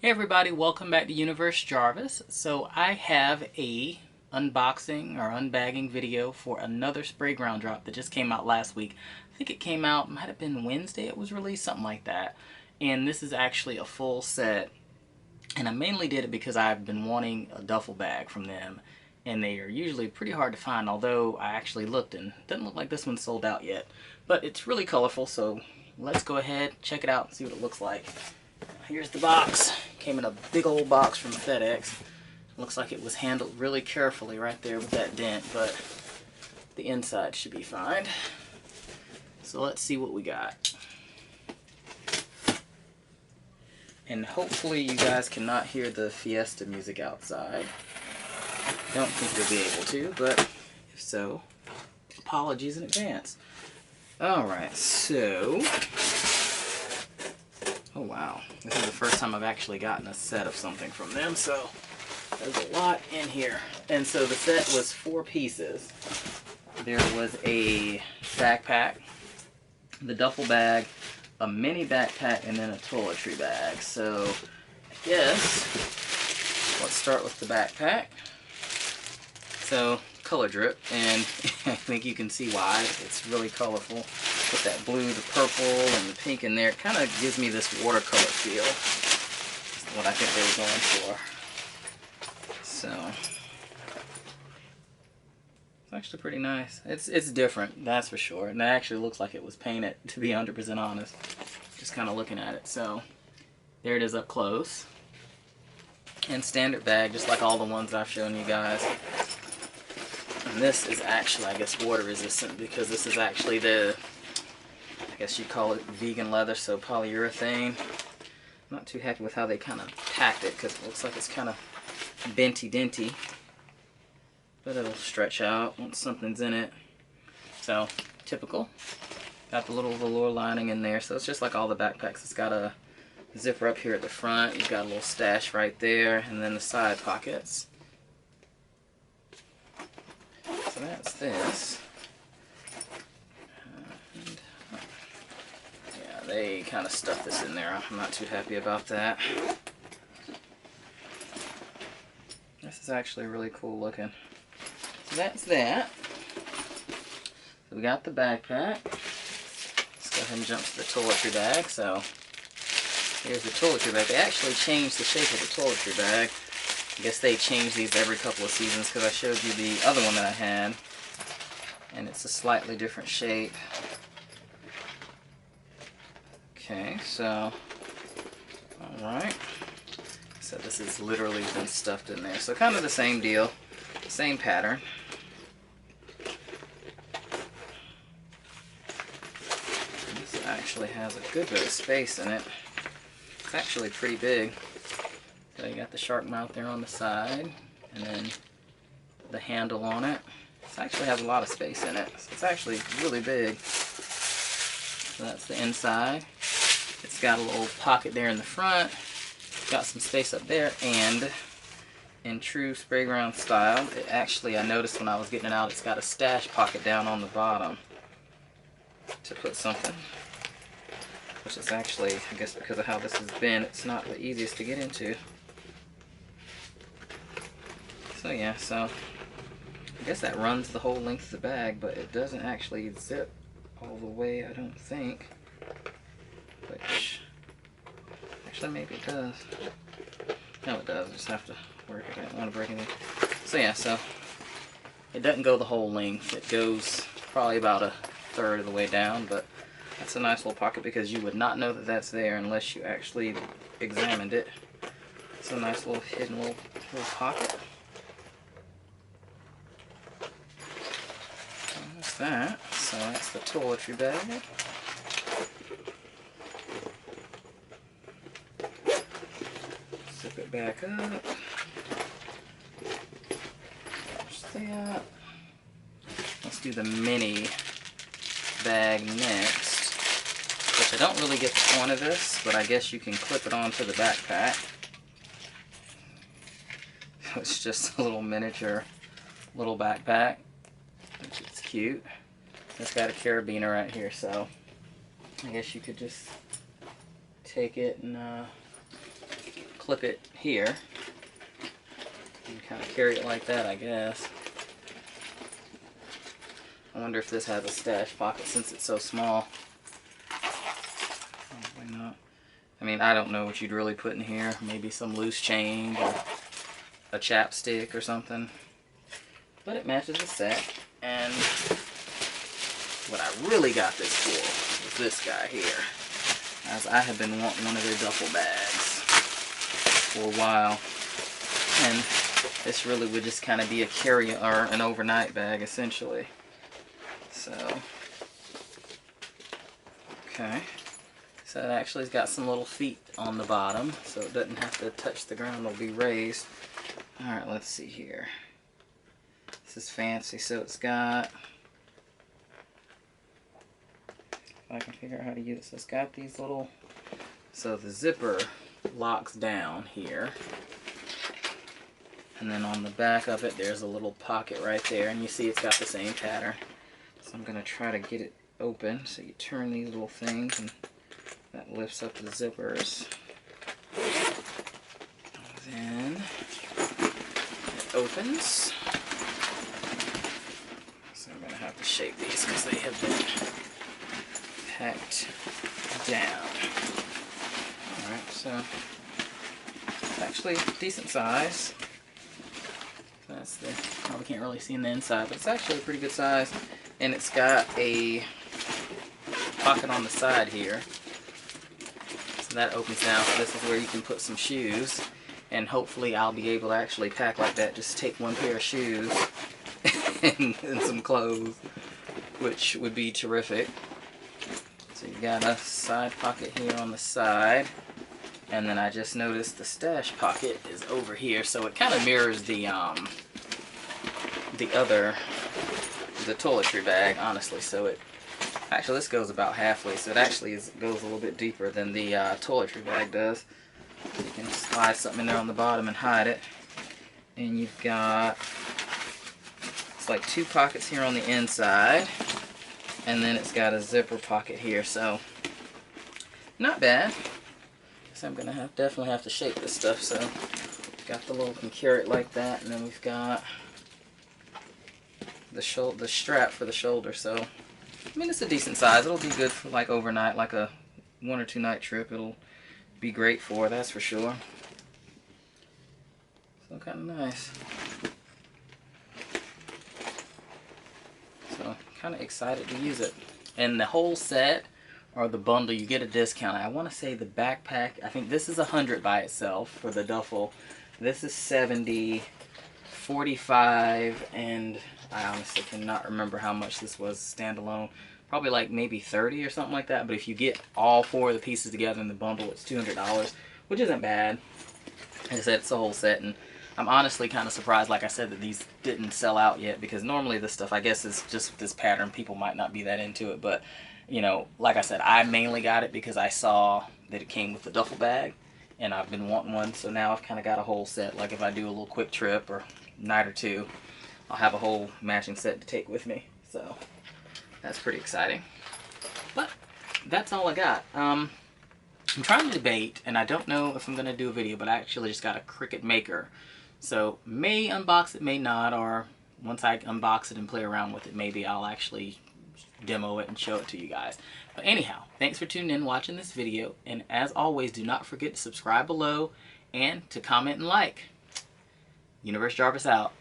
Hey everybody, welcome back to Universe Jarvis. So I have a unboxing or unbagging video for another Sprayground drop that just came out last week. I think it came out, might have been Wednesday it was released, something like that. And this is actually a full set. And I mainly did it because I've been wanting a duffel bag from them. And they are usually pretty hard to find, although I actually looked and it doesn't look like this one's sold out yet. But it's really colorful, so let's go ahead, check it out, and see what it looks like. Here's the box. Came in a big old box from FedEx. Looks like it was handled really carefully right there with that dent, but the inside should be fine. So let's see what we got. And hopefully you guys cannot hear the Fiesta music outside. Don't think you'll be able to, but if so, apologies in advance. Alright, so... oh wow, this is the first time I've actually gotten a set of something from them, so there's a lot in here. And so the set was 4 pieces. There was a backpack, the duffel bag, a mini backpack, and then a toiletry bag. So I guess let's start with the backpack. So color drip, and I think you can see why. It's really colorful. With that blue, the purple, and the pink in there, it kind of gives me this watercolor feel. That's what I think they were going for. So it's actually pretty nice. It's different, that's for sure. And it actually looks like it was painted, to be 100% honest. Just kind of looking at it. So there it is up close. And standard bag, just like all the ones I've shown you guys. And this is actually, I guess, water resistant because this is actually the, I guess you'd call it vegan leather, so polyurethane. I'm not too happy with how they kind of packed it because it looks like it's kind of benty-denty. But it'll stretch out once something's in it. So, typical. Got the little velour lining in there, so it's just like all the backpacks. It's got a zipper up here at the front. You've got a little stash right there, and then the side pockets. So that's this. They kind of stuffed this in there. I'm not too happy about that. This is actually really cool looking. So that's that. So we got the backpack. Let's go ahead and jump to the toiletry bag. So here's the toiletry bag. They actually changed the shape of the toiletry bag. I guess they change these every couple of seasons because I showed you the other one that I had. And it's a slightly different shape. Okay, so, alright. So this has literally been stuffed in there. So kind of the same deal, same pattern. This actually has a good bit of space in it. It's actually pretty big. So you got the shark mouth there on the side, and then the handle on it. This actually has a lot of space in it. So it's actually really big. So that's the inside. It's got a little pocket there in the front, got some space up there, and in true Sprayground style, it actually, I noticed when I was getting it out, it's got a stash pocket down on the bottom to put something, which is actually, I guess because of how this has been, it's not the easiest to get into. So yeah, so I guess that runs the whole length of the bag, but it doesn't actually zip all the way, I don't think. Which, actually maybe it does. No, it does. I just have to work it. I don't want to break anything. So yeah, so it doesn't go the whole length. It goes probably about a third of the way down, but that's a nice little pocket because you would not know that that's there unless you actually examined it. It's a nice little hidden little pocket. So that's that. So that's the toiletry bag. Zip it back up. There's that. Let's do the mini bag next, which I don't really get the point of this, but I guess you can clip it onto the backpack. It's just a little miniature little backpack, which is cute. It's got a carabiner right here, so I guess you could just take it and clip it here and kind of carry it like that, I guess. I wonder if this has a stash pocket since it's so small. Probably not. I mean, I don't know what you'd really put in here. Maybe some loose change or a chapstick or something. But it matches the set. And what I really got this for was this guy here, as I have been wanting one of their duffel bags for a while. And this really would just kind of be a carry or an overnight bag essentially. So, okay. So it actually has got some little feet on the bottom, so it doesn't have to touch the ground, it'll be raised. Alright, let's see here. This is fancy, so it's got, if I can figure out how to use it, so it's got these little, so the zipper locks down here. And then on the back of it, there's a little pocket right there, and you see it's got the same pattern. So I'm going to try to get it open. So you turn these little things, and that lifts up the zippers. And then it opens. So I'm going to have to shape these because they have been packed down. Alright, so it's actually decent size. That's the, probably can't really see in the inside, but it's actually a pretty good size. And it's got a pocket on the side here. So that opens down. So this is where you can put some shoes. And hopefully I'll be able to actually pack like that. Just take one pair of shoes and some clothes, which would be terrific. So you've got a side pocket here on the side. And then I just noticed the stash pocket is over here, so it kind of mirrors the toiletry bag, honestly. So it actually, this goes about halfway, so it actually goes a little bit deeper than the toiletry bag does. So you can slide something in there on the bottom and hide it. And you've got, it's like two pockets here on the inside, and then it's got a zipper pocket here, so not bad. So I'm gonna definitely have to shape this stuff. So got the little, can carry it like that, and then we've got the strap for the shoulder. So I mean, it's a decent size. It'll be good for like overnight, like a 1 or 2 night trip. It'll be great for, that's for sure. So kind of nice. So kind of excited to use it. And the whole set, or the bundle, you get a discount. I want to say the backpack, I think this is $100 by itself for the duffel. This is $70, $45, and I honestly cannot remember how much this was standalone. Probably like maybe $30 or something like that. But if you get all 4 of the pieces together in the bundle, it's $200, which isn't bad. Like I said, it's a whole set, and I'm honestly kind of surprised, like I said, that these didn't sell out yet, because normally this stuff, I guess, is just this pattern. People might not be that into it, but you know, like I said, I mainly got it because I saw that it came with the duffel bag, and I've been wanting one, so now I've kind of got a whole set. Like if I do a little quick trip or night or two, I'll have a whole matching set to take with me. So that's pretty exciting. But that's all I got. I'm trying to debate, and I don't know if I'm going to do a video, but I actually just got a Cricut Maker. So may unbox it, may not, or once I unbox it and play around with it, maybe I'll actually demo it and show it to you guys. But anyhow, thanks for tuning in, watching this video, and as always, do not forget to subscribe below and to comment and like. Universe Jarvis out.